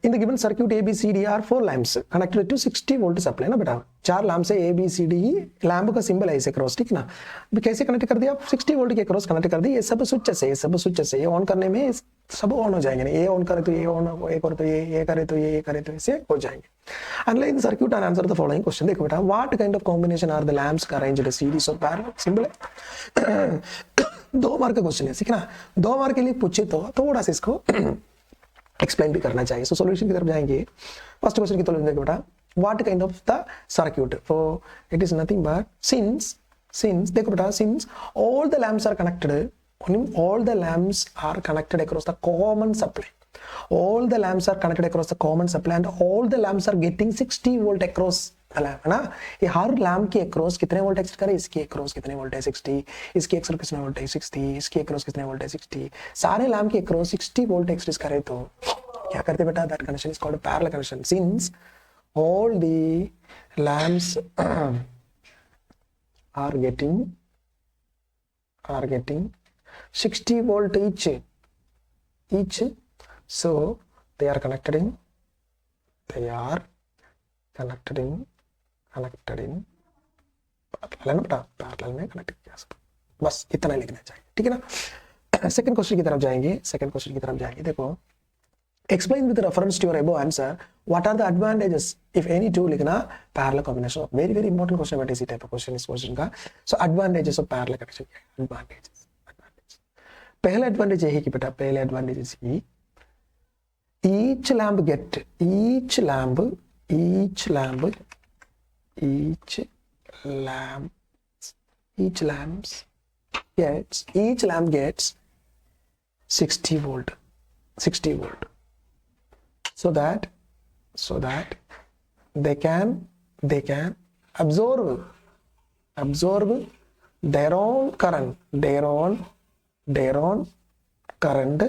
In the given circuit A, B, C, D are 4 lamps connected to 60 volt supply ना बेटा, 4 lamp है A, B, C, D, lamp का symbol है ऐसे cross, ठीक ना। अभी कैसे कनेक्ट कर दिया, 60 वोल्ट के क्रॉस कनेक्ट कर दी। ये सब स्विचेस है, ये सब स्विचेस है, ये ऑन करने में सब ऑन हो जाएंगे। ये ऑन करे तो ये ऑन, ये करे तो ये करे तो ये करे तो ऐसे हो जाएंगे। Analyze the circuit and answer the following question। देखो बेटा, what kind of combination are the lamps arranged series or parallel? Symbol है 2 मार्क का क्वेश्चन है, सीखना 2 मार्क के लिए पूछे तो थोड़ा सा इसको एक्सप्लेन भी करना चाहिए। सो सॉल्यूशन की तरफ जाएंगे। फर्स्ट क्वेश्चन की तरफ देखो बेटा, what kind of the circuit, for it is nothing but since देखो बेटा, since all the lamps are connected, all the lamps are connected across the common supply, all the lamps are connected across the common supply and all the lamps are getting 60 volt across the lamp, है ना। ये हर lamp के across कितने volt access करे, इसके across कितने volt है 60, इसके अक्रॉस कितने वोल्ट है 60, इसके अक्रॉस कितने वोल्ट है 60, सारे लैम्प के अक्रॉस 60 वोल्ट एक्सेस करे तो क्या करते बेटा, that connection is called parallel connection. Since all the lamps are getting 60 volt each, so they are connected in parallel में कनेक्ट किया, बस इतना लिखना चाहिए, ठीक है ना। सेकंड क्वेश्चन की तरफ जाएंगे। देखो, explain with reference to your above answer what are the advantages if any two लिखना parallel combination। very very important question है इसी टाइप का क्वेश्चन इस क्वेश्चन का। so advantages of parallel connection, advantages पहला एडवांटेज है कि बेटा, पहले एडवांटेज है each lamps gets 60 volt, so that they can absorb their own current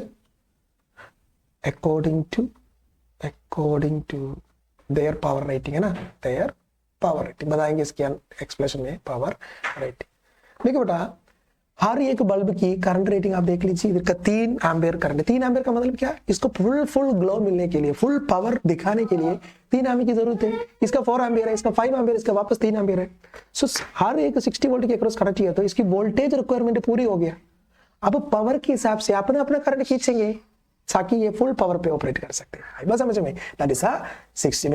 according to their power rating, है ना, their power rating बताएंगे इसके एक्सप्लेनेशन में, पावर रेटिंग। देखो बेटा, हर एक बल्ब की करंट रेटिंग आप देख लीजिए, इधर का 3 एम्पियर करंट है। 3 एम्पियर का मतलब क्या, इसको फुल ग्लो मिलने के लिए, फुल पावर दिखाने के लिए 3 एम्पियर की जरूरत है। इसका 4 एम्पियर है, इसका 5 एम्पियर, इसका वापस 3 एम्पियर है। सो हर एक 60 वोल्ट के अक्रॉस कनेक्ट किया तो इसकी वोल्टेज रिक्वायरमेंट पूरी हो गया। अब पावर के हिसाब से अपना करंट खींचेंगे ताकि ये फुल पावर पे ऑपरेट कर सकते हैं। बस समझ में, दैट इज 60